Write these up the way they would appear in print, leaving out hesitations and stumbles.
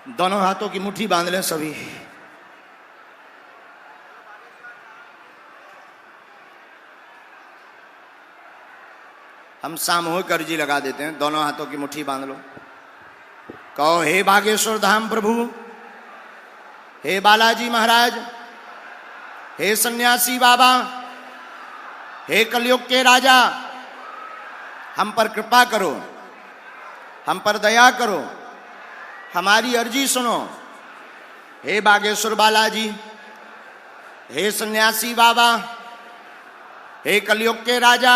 दोनों हाथों की मुट्ठी बांध लें सभी। हम सामूहिक अर्जी लगा देते हैं। दोनों हाथों की मुट्ठी बांध लो। कहो, हे बागेश्वर धाम प्रभु, हे बालाजी महाराज, हे सन्यासी बाबा, हे कलयुग के राजा, हम पर कृपा करो, हम पर दया करो, हमारी अर्जी सुनो। हे बागेश्वर बालाजी, हे सन्यासी बाबा, हे कलयुग के राजा,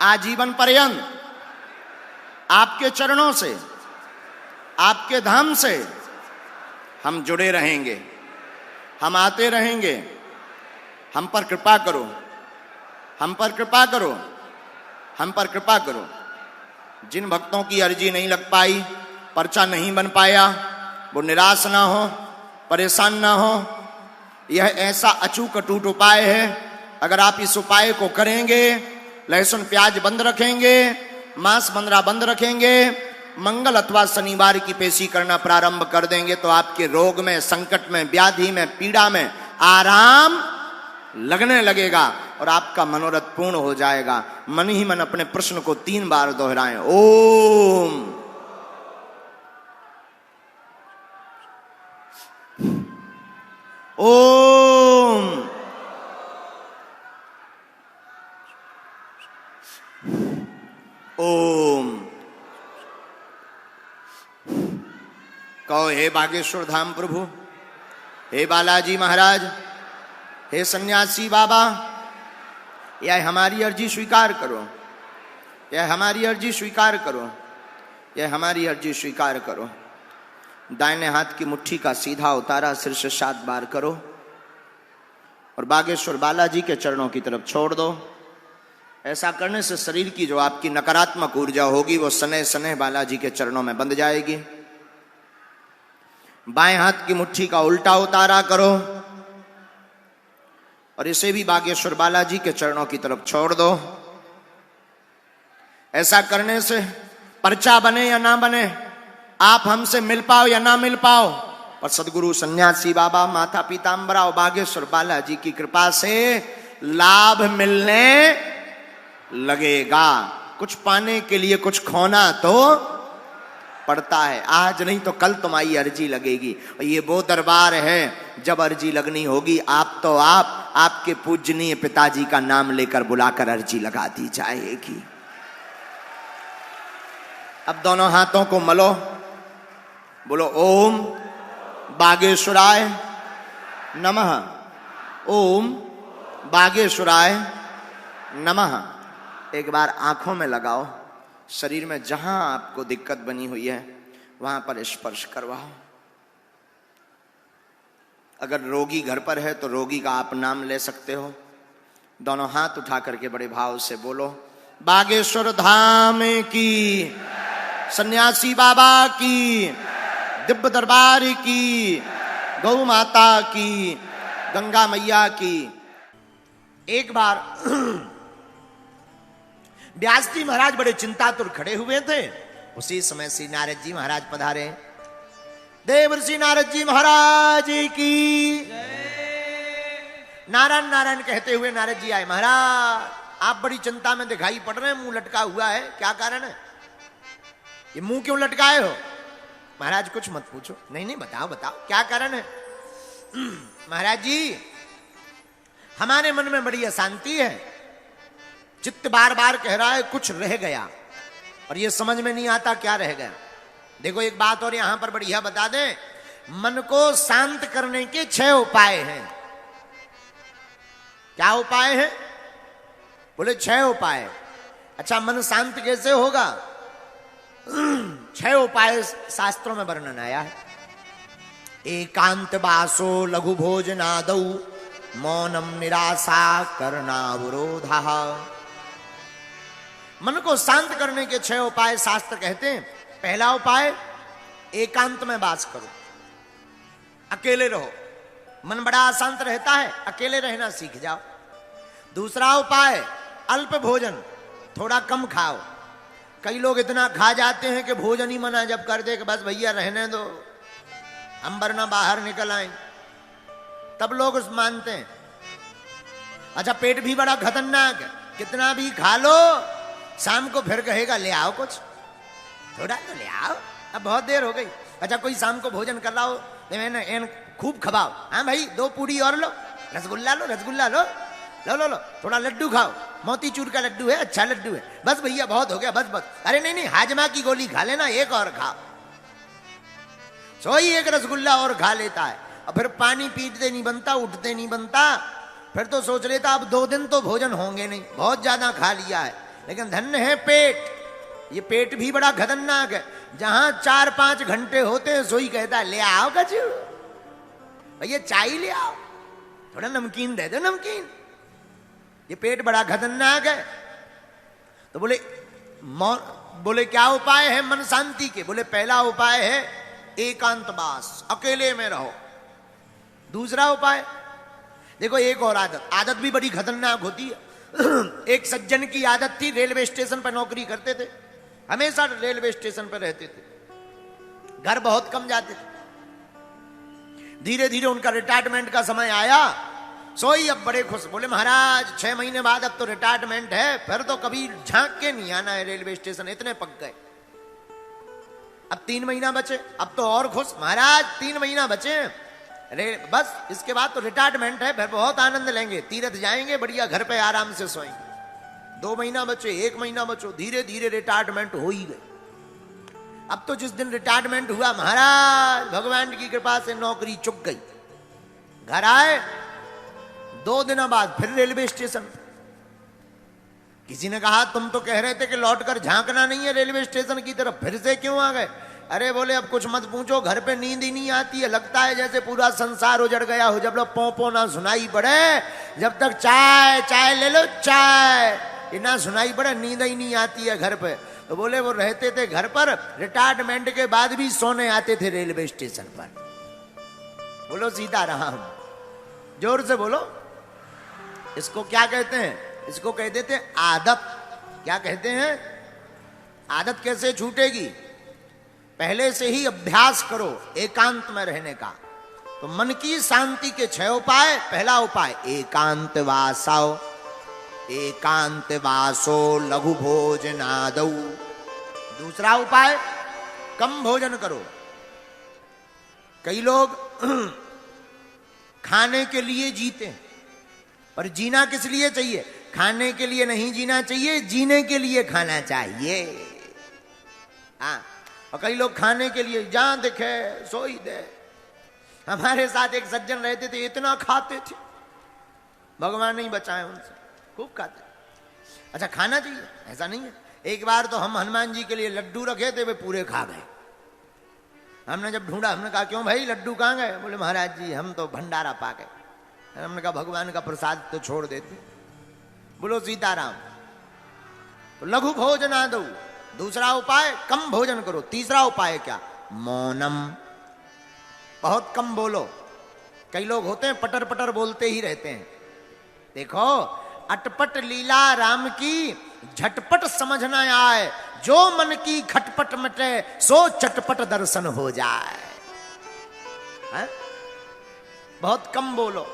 आजीवन पर्यंत आपके चरणों से, आपके धाम से हम जुड़े रहेंगे, हम आते रहेंगे। हम पर कृपा करो, हम पर कृपा करो, हम पर कृपा करो। जिन भक्तों की अर्जी नहीं लग पाई, पर्चा नहीं बन पाया, वो निराश ना हो, परेशान ना हो। यह ऐसा अचूक अटूट उपाय है। अगर आप इस उपाय को करेंगे, लहसुन प्याज बंद रखेंगे, मांस बंदरा बंद रखेंगे, मंगल अथवा शनिवार की पेशी करना प्रारंभ कर देंगे, तो आपके रोग में, संकट में, व्याधि में, पीड़ा में आराम लगने लगेगा और आपका मनोरथ पूर्ण हो जाएगा। मन ही मन अपने प्रश्न को 3 बार दोहराएं। ओम ओम ओम। कहो, हे बागेश्वर धाम प्रभु, हे बालाजी महाराज, हे सन्यासी बाबा, यह हमारी अर्जी स्वीकार करो, यह हमारी अर्जी स्वीकार करो, यह हमारी अर्जी स्वीकार करो। दाहिने हाथ की मुट्ठी का सीधा उतारा सिर से 7 बार करो और बागेश्वर बालाजी के चरणों की तरफ छोड़ दो। ऐसा करने से शरीर की जो आपकी नकारात्मक ऊर्जा होगी वो सने सने बालाजी के चरणों में बंध जाएगी। बाएं हाथ की मुट्ठी का उल्टा उतारा करो और इसे भी बागेश्वर बालाजी के चरणों की तरफ छोड़ दो। ऐसा करने से पर्चा बने या ना बने, आप हमसे मिल पाओ या ना मिल पाओ, पर सदगुरु सन्यासी बाबा, माता पीताम्बरा और बागेश्वर बालाजी की कृपा से लाभ मिलने लगेगा। कुछ पाने के लिए कुछ खोना तो पड़ता है। आज नहीं तो कल तुम्हारी अर्जी लगेगी। और ये वो दरबार है जब अर्जी लगनी होगी, आप तो आपके पूजनीय पिताजी का नाम लेकर बुलाकर अर्जी लगा दी जाएगी। अब दोनों हाथों को मलो, बोलो ओम बागेश्वराय नमः, ओम बागेश्वराय नमः। एक बार आंखों में लगाओ, शरीर में जहां आपको दिक्कत बनी हुई है वहां पर स्पर्श करवाओ। अगर रोगी घर पर है तो रोगी का आप नाम ले सकते हो। दोनों हाथ उठा करके बड़े भाव से बोलो, बागेश्वर धाम की, सन्यासी बाबा की, दिव्य दरबार की, गौ माता की, गंगा मैया की। एक बार व्यास जी महाराज बड़े चिंतातुर खड़े हुए थे। उसी समय श्री नारद जी महाराज पधारे। देवर्षि नारद जी महाराज की नारायण नारायण कहते हुए नारद जी आए। महाराज, आप बड़ी चिंता में दिखाई पड़ रहे हैं, मुंह लटका हुआ है, क्या कारण है? ये मुंह क्यों लटकाए हो? महाराज कुछ मत पूछो। नहीं नहीं, बताओ बताओ क्या कारण है। महाराज जी, हमारे मन में बड़ी अशांति है। चित्त बार बार कह रहा है कुछ रह गया, और ये समझ में नहीं आता क्या रह गया। देखो एक बात और यहां पर बढ़िया बता दें, मन को शांत करने के 6 उपाय हैं। क्या उपाय है? बोले 6 उपाय। अच्छा, मन शांत कैसे होगा? 6 उपाय शास्त्रों में वर्णन आया है। एकांत वासो लघु भोजनादौ मौनम निराशा करनावरोधा। मन को शांत करने के 6 उपाय शास्त्र कहते हैं। पहला उपाय, एकांत में वास करो, अकेले रहो। मन बड़ा अशांत रहता है, अकेले रहना सीख जाओ। दूसरा उपाय, अल्प भोजन, थोड़ा कम खाओ। कई लोग इतना खा जाते हैं कि भोजन ही मना जब कर दे कि बस भैया रहने दो, हम वरना बाहर निकल आए, तब लोग उस मानते हैं। अच्छा, पेट भी बड़ा खतरनाक है, कितना भी खा लो शाम को फिर कहेगा ले आओ कुछ, थोड़ा तो ले आओ, अब बहुत देर हो गई। अच्छा, कोई शाम को भोजन कर रहा हो तो मैंने खूब खवाओ, हाँ भाई 2 पूड़ी और लो, रसगुल्ला लो, रसगुल्ला लो, लो लो लो, थोड़ा लड्डू खाओ, मोतीचूर का लड्डू है, अच्छा लड्डू है, बस भैया बहुत हो गया, बस बस। अरे नहीं नहीं, हाजमा की गोली खा लेना, एक और खाओ। सोई एक रसगुल्ला और खा लेता है, और फिर पानी पीते नहीं बनता, उठते नहीं बनता, फिर तो सोच लेता अब 2 दिन तो भोजन होंगे नहीं, बहुत ज्यादा खा लिया है। लेकिन धन्य है पेट, ये पेट भी बड़ा खतरनाक है। जहां 4-5 घंटे होते हैं सोई कहता है ले आओ कचू, भैया चाय ले आओ, थोड़ा नमकीन दे दो, नमकीन। ये पेट बड़ा खतरनाक है। तो बोले क्या उपाय है मन शांति के? बोले पहला उपाय है एकांतवास, अकेले में रहो। दूसरा उपाय देखो, एक और आदत भी बड़ी खतरनाक होती है। एक सज्जन की आदत थी, रेलवे स्टेशन पर नौकरी करते थे, हमेशा रेलवे स्टेशन पर रहते थे, घर बहुत कम जाते थे। धीरे धीरे उनका रिटायरमेंट का समय आया, सोई अब बड़े खुश, बोले महाराज 6 महीने बाद अब तो रिटायरमेंट है, फिर तो कभी झांक के नहीं आना है रेलवे स्टेशन, इतने पक गए। अब 3 महीना बचे, अब तो और खुश, महाराज 3 महीना बचे, बस इसके बाद तो रिटायरमेंट है, फिर बहुत आनंद लेंगे, तीर्थ जाएंगे, बढ़िया घर पे आराम से सोएंगे। 2 महीना बचे, 1 महीना बचो, धीरे धीरे रिटायरमेंट हो ही गए। अब तो जिस दिन रिटायरमेंट हुआ, महाराज भगवान की कृपा से नौकरी चुक गई। घर आए, 2 दिनों बाद फिर रेलवे स्टेशन। किसी ने कहा तुम तो कह रहे थे कि लौटकर झांकना नहीं है रेलवे स्टेशन की तरफ, फिर से क्यों आ गए? अरे बोले अब कुछ मत पूछो, घर पे नींद ही नहीं आती है, लगता है जैसे पूरा संसार उजड़ गया हो। जब लोग पो ना सुनाई पड़े, जब तक चाय चाय ले लो, चाय ना सुनाई पड़े, नींद ही नहीं आती है घर पे। तो बोले वो रहते थे घर पर, रिटायरमेंट के बाद भी सोने आते थे रेलवे स्टेशन पर। बोलो सीताराम, जोर से बोलो। इसको क्या कहते हैं? इसको कह देते हैं आदत। क्या कहते हैं? आदत कैसे छूटेगी? पहले से ही अभ्यास करो एकांत में रहने का। तो मन की शांति के 6 उपाय। पहला उपाय एकांत वासो, एकांत वासो लघु भोजनादौ। दूसरा उपाय कम भोजन करो। कई लोग खाने के लिए जीते हैं, पर जीना किस लिए चाहिए? खाने के लिए नहीं जीना चाहिए, जीने के लिए खाना चाहिए। हाँ, और कई लोग खाने के लिए जहां दिखे सोई दे। हमारे साथ एक सज्जन रहते थे, इतना खाते थे, भगवान नहीं बचाए उनसे, खूब खाते। अच्छा, खाना चाहिए ऐसा नहीं है। एक बार तो हम हनुमान जी के लिए लड्डू रखे थे, वे पूरे खा गए। हमने जब ढूंढा, हमने कहा क्यों भाई लड्डू कहाँ गए? बोले महाराज जी हम तो भंडारा पा गए। हमने कहा भगवान का प्रसाद तो छोड़ देते। बोलो सीताराम। तो लघु भोजनादौ, दूसरा उपाय कम भोजन करो। तीसरा उपाय क्या? मौनम, बहुत कम बोलो। कई लोग होते हैं पटर पटर बोलते ही रहते हैं। देखो, अटपट लीला राम की झटपट समझ न आए, जो मन की खटपट मटे सो चटपट दर्शन हो जाए। है? बहुत कम बोलो,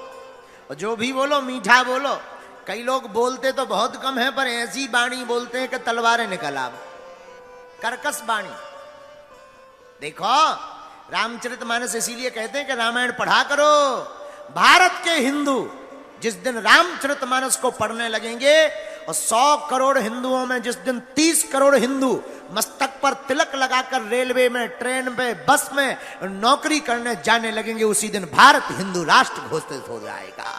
और जो भी बोलो मीठा बोलो। कई लोग बोलते तो बहुत कम है, पर ऐसी बाणी बोलते हैं कि तलवारें निकल आवे, कर्कश बाणी। देखो, रामचरितमानस इसीलिए कहते हैं कि रामायण पढ़ा करो। भारत के हिंदू जिस दिन रामचरितमानस को पढ़ने लगेंगे, और 100 करोड़ हिंदुओं में जिस दिन 30 करोड़ हिंदू मस्तक पर तिलक लगाकर रेलवे में, ट्रेन में, बस में नौकरी करने जाने लगेंगे, उसी दिन भारत हिंदू राष्ट्र घोषित हो जाएगा।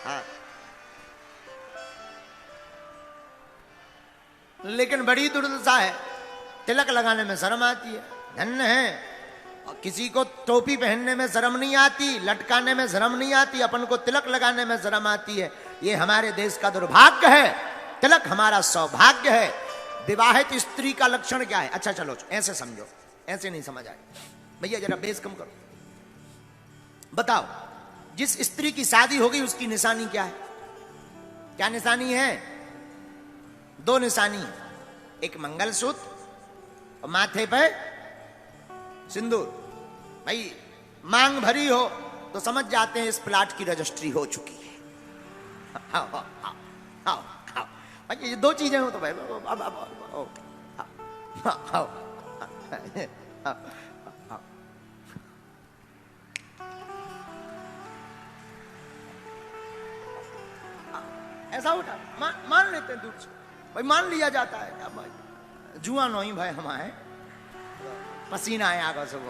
हाँ। लेकिन बड़ी दुर्दशा है, तिलक लगाने में शर्म आती है। धन्य है, और किसी को टोपी पहनने में शर्म नहीं आती, लटकाने में शर्म नहीं आती, अपन को तिलक लगाने में शर्म आती है। ये हमारे देश का दुर्भाग्य है। तिलक हमारा सौभाग्य है। विवाहित स्त्री का लक्षण क्या है? अच्छा चलो ऐसे समझो, ऐसे नहीं समझ आए भैया, जरा बेस कम करो। बताओ, जिस स्त्री की शादी हो गई उसकी निशानी क्या है? क्या निशानी है? दो निशानी, एक मंगलसूत्र और माथे पे सिंदूर। भाई मांग भरी हो तो समझ जाते हैं इस प्लाट की रजिस्ट्री हो चुकी है। आओ आओ आओ आओ, भाई ये दो चीजें हो तो भाई आओ। ऐसा उठा मान लेते हैं दूर से, भाई मान लिया जाता है। क्या भाई जुआ नहीं भाई हमारे पसीना आए आगे सब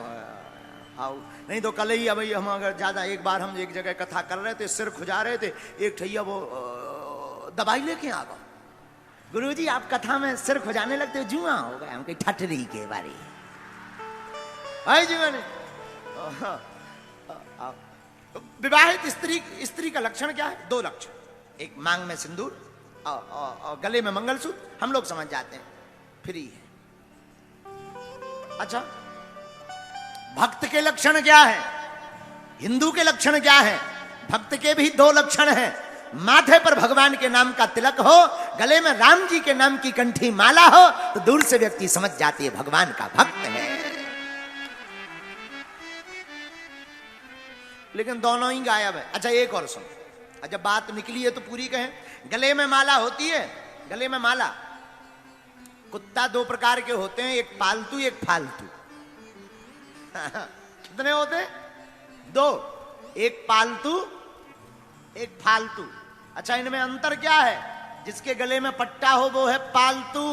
आओ, नहीं तो कल ही भाई हम अगर ज्यादा, एक बार हम एक जगह कथा कर रहे थे, सिर खुजा रहे थे, एक ठैया वो दवाई लेके आ गए। गुरुजी आप कथा में सिर खुजाने लगते हो, जुआ हो गया हम कहीं ठटरी के बारे आई जी मैंने। विवाहित स्त्री का लक्षण क्या है? दो लक्षण, एक मांग में सिंदूर और गले में मंगलसूत्र, हम लोग समझ जाते हैं फ्री है। अच्छा भक्त के लक्षण क्या है? हिंदू के लक्षण क्या है? भक्त के भी दो लक्षण हैं। माथे पर भगवान के नाम का तिलक हो, गले में राम जी के नाम की कंठी माला हो, तो दूर से व्यक्ति समझ जाती है भगवान का भक्त है। लेकिन दोनों ही गायब है। अच्छा एक और सुन, जब बात निकली है तो पूरी कहें। गले में माला होती है, गले में माला, कुत्ता दो प्रकार के होते हैं, एक पालतू एक फालतू। कितने होते हैं? दो, एक पालतू एक फालतू। अच्छा इनमें अंतर क्या है? जिसके गले में पट्टा हो वो है पालतू,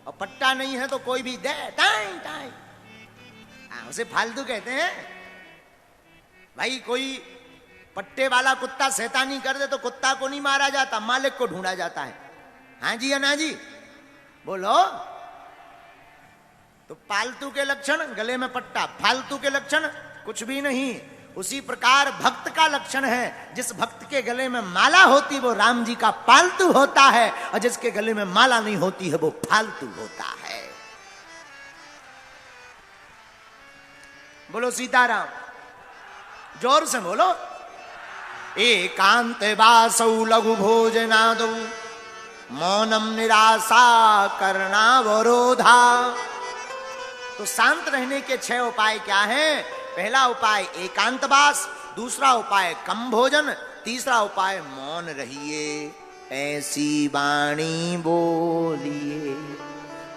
और पट्टा नहीं है तो कोई भी दे टाइम टाइम, उसे फालतू कहते हैं। भाई कोई पट्टे वाला कुत्ता शैतानी कर दे तो कुत्ता को नहीं मारा जाता, मालिक को ढूंढा जाता है। हाँ जी या ना जी बोलो। तो पालतू के लक्षण गले में पट्टा, फालतू के लक्षण कुछ भी नहीं। उसी प्रकार भक्त का लक्षण है, जिस भक्त के गले में माला होती वो राम जी का पालतू होता है, और जिसके गले में माला नहीं होती है वो फालतू होता है। बोलो सीताराम, जोर से बोलो। एकांत वासौ लघु भोजनादौ मौनम निराशा करणावरोधा। तो शांत रहने के 6 उपाय क्या हैं? पहला उपाय एकांतवास, दूसरा उपाय कम भोजन, तीसरा उपाय मौन रहिए, ऐसी वाणी बोलिए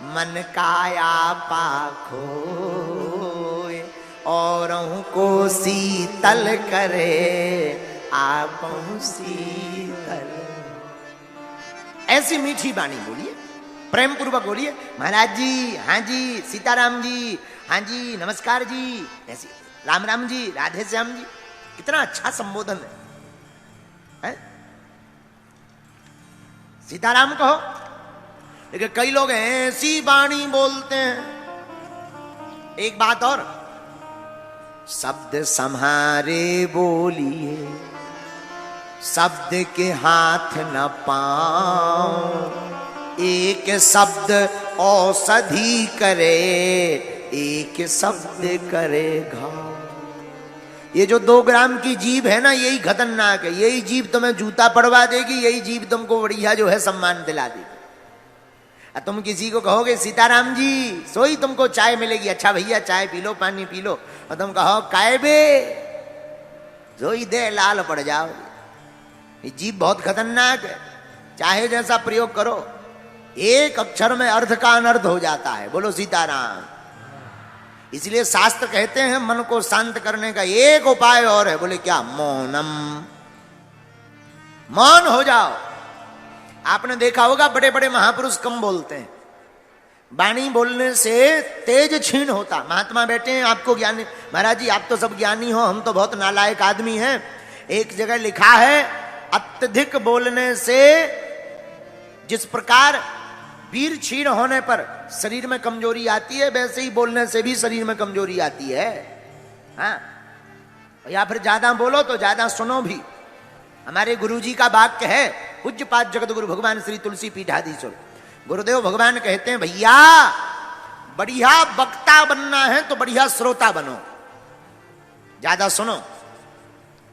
मन काया पाखो, औरों को शीतल करे आप शीतल। ऐसी मीठी वाणी बोलिए, प्रेम पूर्वक बोलिए, महाराज जी, हाँ जी, सीताराम जी, हाँ जी, नमस्कार जी, ऐसी राम राम जी, राधे श्याम जी। कितना अच्छा संबोधन है? सीताराम कहो। लेकिन कई लोग ऐसी वाणी बोलते हैं। एक बात और, शब्द संहारे बोलिए, शब्द के हाथ न पांव, एक शब्द औषधि करे, एक शब्द करे घाव। ये जो 2 ग्राम की जीभ है ना, यही खतरनाक है। यही जीभ तुम्हें जूता पड़वा देगी, यही जीभ तुमको बढ़िया जो है सम्मान दिला देगी। तुम किसी को कहोगे सीताराम जी, सोई तुमको चाय मिलेगी, अच्छा भैया चाय पी लो, पानी पी लो, और तुम कहो काय बे, सोई दे लाल पड़ जाओ। ये जीभ बहुत खतरनाक है, चाहे जैसा प्रयोग करो, एक अक्षर में अर्थ का अनर्थ हो जाता है। बोलो सीताराम। इसलिए शास्त्र कहते हैं मन को शांत करने का एक उपाय और है। बोले क्या? मौनम। मौन हो जाओ। आपने देखा होगा बड़े बड़े महापुरुष कम बोलते हैं, वाणी बोलने से तेज क्षीण होता। महात्मा बैठे हैं, आपको ज्ञानी, महाराज जी आप तो सब ज्ञानी हो, हम तो बहुत नालायक आदमी हैं। एक जगह लिखा है अत्यधिक बोलने से जिस प्रकार वीर क्षीण होने पर शरीर में कमजोरी आती है, वैसे ही बोलने से भी शरीर में कमजोरी आती है। हाँ, या फिर ज्यादा बोलो तो ज्यादा सुनो भी। हमारे गुरुजी का वाक्य है, पूज्यपाद जगत गुरु भगवान श्री तुलसी पीठाधीश्वर गुरुदेव भगवान कहते हैं, भैया बढ़िया वक्ता बनना है तो बढ़िया श्रोता बनो, ज्यादा सुनो।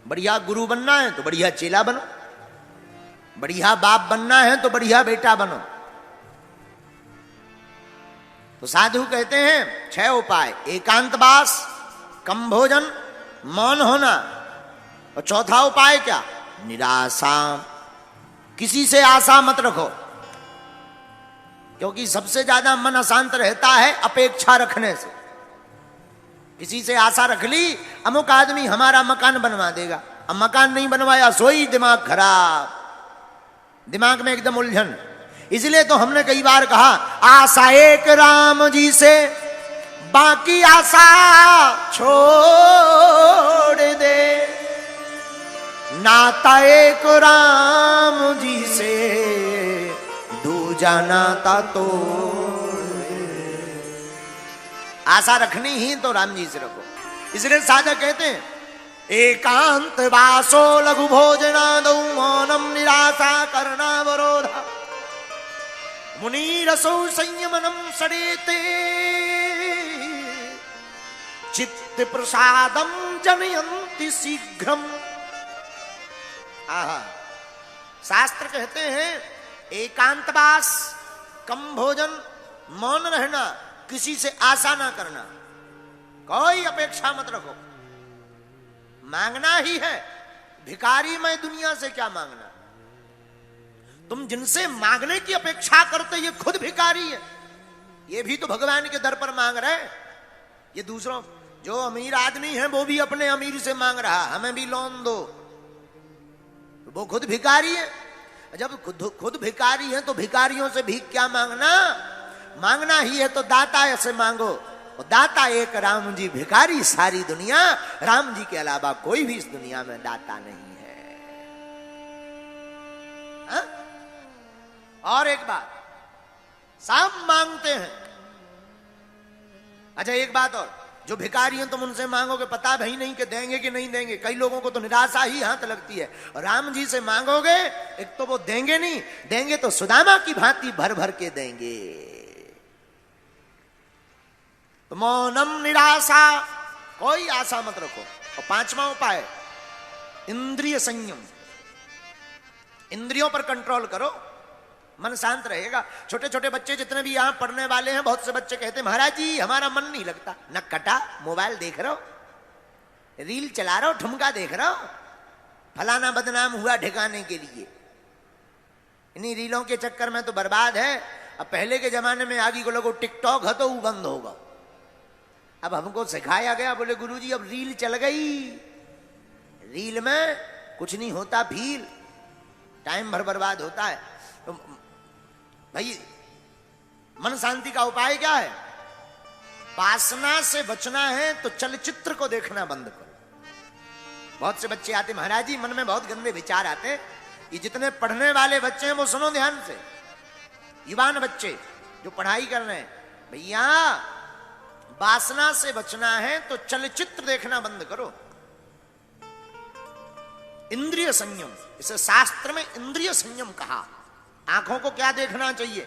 बढ़िया गुरु बनना है तो बढ़िया चेला बनो, बढ़िया बाप बनना है तो बढ़िया बेटा बनो, तो साधु कहते हैं 6 उपाय: एकांतवास, कम भोजन, मौन होना, और चौथा उपाय क्या? निराशा। किसी से आशा मत रखो, क्योंकि सबसे ज्यादा मन अशांत रहता है अपेक्षा रखने से। किसी से आशा रख ली, अमुक आदमी हमारा मकान बनवा देगा, अब मकान नहीं बनवाया, सोई दिमाग खराब, दिमाग में एकदम उलझन। इसलिए तो हमने कई बार कहा, आशा एक राम जी से, बाकी आशा छोड़ दे, नाता एक राम जी से, दूजा नाता तो। आशा रखनी ही तो राम जी से रखो। इसलिए साधक कहते हैं, एकांत वासो लघु भोजनादौ, मौनम निराशा करणावरोधा, मुनिरसौ संयमनम सडेते, चित्त प्रसादम जनयन्ति शीघ्रम। आहा, शास्त्र कहते हैं एकांतवास, कम भोजन, मौन रहना, किसी से आशा ना करना, कोई अपेक्षा मत रखो। मांगना ही है, भिखारी मैं दुनिया से क्या मांगना। तुम जिनसे मांगने की अपेक्षा करते, ये खुद भिखारी है, ये भी तो भगवान के दर पर मांग रहे। ये दूसरों, जो अमीर आदमी है वो भी अपने अमीर से मांग रहा, हमें भी लोन दो, वो खुद भिखारी है। जब खुद भिखारी है तो भिखारियों से भीख क्या मांगना? मांगना ही है तो दाता से मांगो, और दाता एक राम जी, भिखारी सारी दुनिया। राम जी के अलावा कोई भी इस दुनिया में दाता नहीं है। हा? और एक बात, सब मांगते हैं। अच्छा एक बात और, जो भिखारी हैं तुम उनसे मांगोगे, पता भी नहीं कि देंगे कि नहीं देंगे। कई लोगों को तो निराशा ही हाथ लगती है। और राम जी से मांगोगे, एक तो वो देंगे नहीं, देंगे तो सुदामा की भांति भर भर के देंगे। तो मौनम निराशा, कोई आशा मत रखो। और 5वां उपाय, इंद्रिय संयम, इंद्रियों पर कंट्रोल करो, मन शांत रहेगा। छोटे छोटे बच्चे जितने भी यहां पढ़ने वाले हैं, बहुत से बच्चे कहते हैं, महाराज जी हमारा मन नहीं लगता। न कटा, मोबाइल देख रहे हो, रील चला रहे हो, ठुमका देख रहे हो, फलाना बदनाम हुआ ठिकाने के लिए। इन्हीं रीलों के चक्कर में तो बर्बाद है। अब पहले के जमाने में आगे को लोगों टिकटॉक है तो वो बंद होगा। अब हमको सिखाया गया, बोले गुरुजी अब रील चल गई, रील में कुछ नहीं होता, फील टाइम भर बर्बाद होता है। तो भाई मन शांति का उपाय क्या है? वासना से बचना है तो चलचित्र को देखना बंद करो। बहुत से बच्चे आते, महाराज जी मन में बहुत गंदे विचार आते। ये जितने पढ़ने वाले बच्चे हैं वो सुनो ध्यान से, युवान बच्चे जो पढ़ाई कर रहे हैं, भैया वासना से बचना है तो चलचित्र देखना बंद करो। इंद्रिय संयम, इसे शास्त्र में इंद्रिय संयम कहा। आंखों को क्या देखना चाहिए?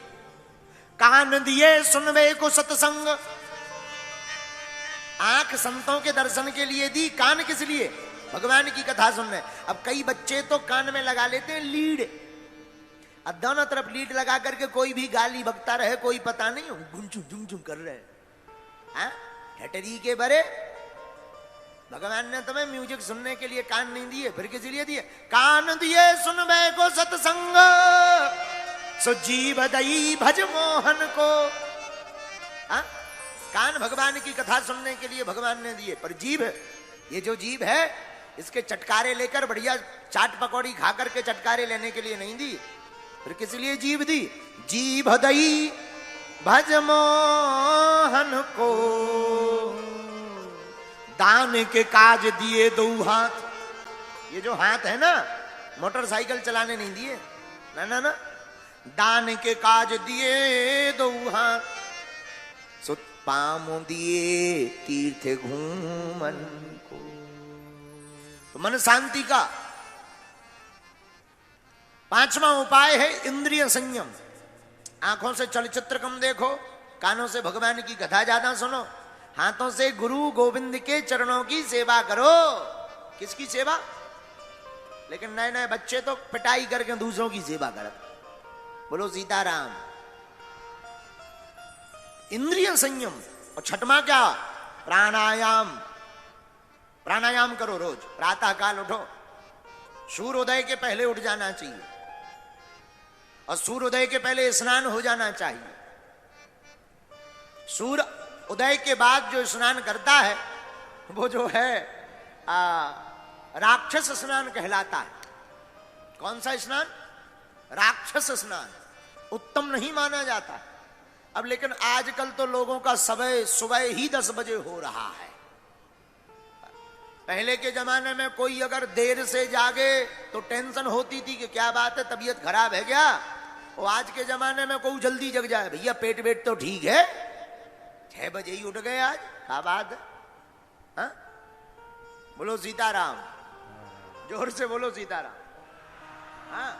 कान दिए सुनवे को सत्संग। आंख संतों के दर्शन के लिए दी, कान किस लिए? भगवान की कथा सुनने। अब कई बच्चे तो कान में लगा लेते हैं लीड। अब दोनों तरफ लीड लगा करके कोई भी गाली बकता रहे, कोई पता नहीं, गुंचू झुंझुं कर रहे ठटरी के बरे। भगवान ने तुम्हें म्यूजिक सुनने के लिए कान नहीं दिए, फिर किस लिए दिए? कान दिए सुनवे को सत्संग, सो जीव दई भज मोहन को। कान भगवान की कथा सुनने के लिए भगवान ने दिए, पर जीभ, ये जो जीभ है इसके चटकारे लेकर, बढ़िया चाट पकौड़ी खा करके चटकारे लेने के लिए नहीं दी, फिर किस लिए जीभ दी? जीभ दई भज मोहन को, दान के काज दिए दो हाथ। ये जो हाथ है ना, मोटरसाइकिल चलाने नहीं दिए, ना ना ना, दान के काज दिए दो हाथ, सो पाम दिए तीर्थ घूमन को। तो मन शांति का 5वां उपाय है इंद्रिय संयम। आंखों से चलचित्र कम देखो, कानों से भगवान की कथा ज्यादा सुनो, हाथों से गुरु गोविंद के चरणों की सेवा करो। किसकी सेवा? लेकिन नए नए बच्चे तो पिटाई करके दूसरों की सेवा करते। बोलो सीताराम। इंद्रिय संयम। और छठवां क्या? प्राणायाम। प्राणायाम करो रोज, प्रातः काल उठो, सूर्योदय के पहले उठ जाना चाहिए और सूर्योदय के पहले स्नान हो जाना चाहिए। सूर्य उदय के बाद जो स्नान करता है वो जो है राक्षस स्नान कहलाता है। कौन सा स्नान? राक्षस स्नान, उत्तम नहीं माना जाता। अब लेकिन आजकल तो लोगों का सुबह ही 10 बजे हो रहा है। पहले के जमाने में कोई अगर देर से जागे तो टेंशन होती थी कि क्या बात है, तबीयत खराब है क्या। और आज के जमाने में कोई जल्दी जग जाए, भैया पेट वेट तो ठीक है, 6 बजे ही उठ गए आज, क्या बात है? हा? बोलो सीताराम, जोर से बोलो सीताराम। हाँ,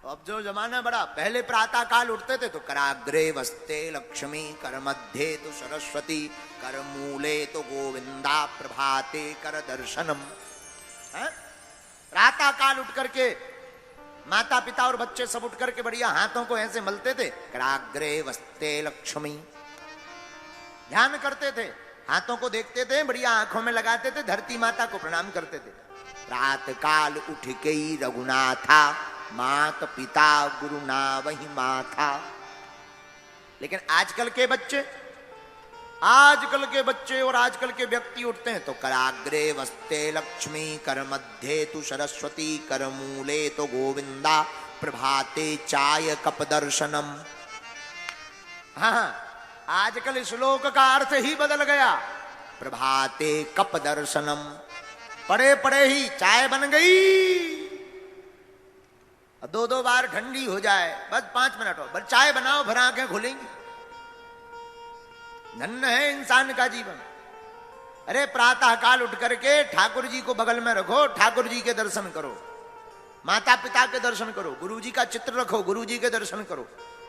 अब जो जमाना बड़ा, पहले प्रातः काल उठते थे तो कराग्रे वस्ते लक्ष्मी, कर मध्य तो सरस्वती, कर मूले तो गोविंदा, प्रभाते कर दर्शनम। प्रातः काल उठ करके माता पिता और बच्चे सब उठ करके बढ़िया हाथों को ऐसे मलते थे, कराग्रे वस्ते लक्ष्मी, ध्यान करते थे, हाथों को देखते थे, बढ़िया आंखों में लगाते थे, धरती माता को प्रणाम करते थे। प्रातः काल उठ के ही रघुनाथा, मात पिता गुरु ना वही माथा। लेकिन आजकल के बच्चे और आजकल के व्यक्ति उठते हैं तो कराग्रे वस्ते लक्ष्मी, कर मध्य तु सरस्वती, कर मूले तो गोविंदा, प्रभाते चाय कप दर्शनम। हाँ, आजकल श्लोक का अर्थ ही बदल गया। प्रभाते कप दर्शनम, पड़े पड़े ही चाय बन गई, 2-2 बार ठंडी हो जाए, बस 5 मिनट हो, बस चाय बनाओ, फिर आंखें खुलेंगी। धन्य है इंसान का जीवन। अरे प्रातः काल उठ करके ठाकुर जी को बगल में रखो, ठाकुर जी के दर्शन करो, माता पिता के दर्शन करो, गुरु जी का चित्र रखो, गुरु जी के दर्शन करो,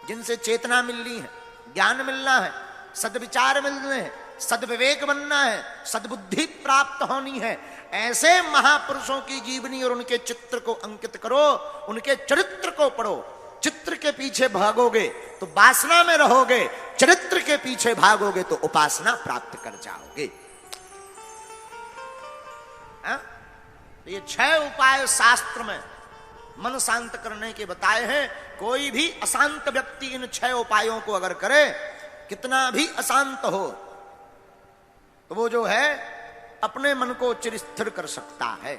जिनसे चेतना मिलनी है, ज्ञान मिलना है, सद्विचार मिलने हैं, सद्विवेक बनना है, सद्बुद्धि प्राप्त होनी है। ऐसे महापुरुषों की जीवनी और उनके चित्र को अंकित करो, उनके चरित्र को पढ़ो। चित्र के पीछे भागोगे तो वासना में रहोगे, चरित्र के पीछे भागोगे तो उपासना प्राप्त कर जाओगे। ये 6 उपाय शास्त्र में मन शांत करने के बताए हैं। कोई भी अशांत व्यक्ति इन 6 उपायों को अगर करे, कितना भी अशांत हो, तो वो जो है अपने मन को चिर स्थिर कर सकता है।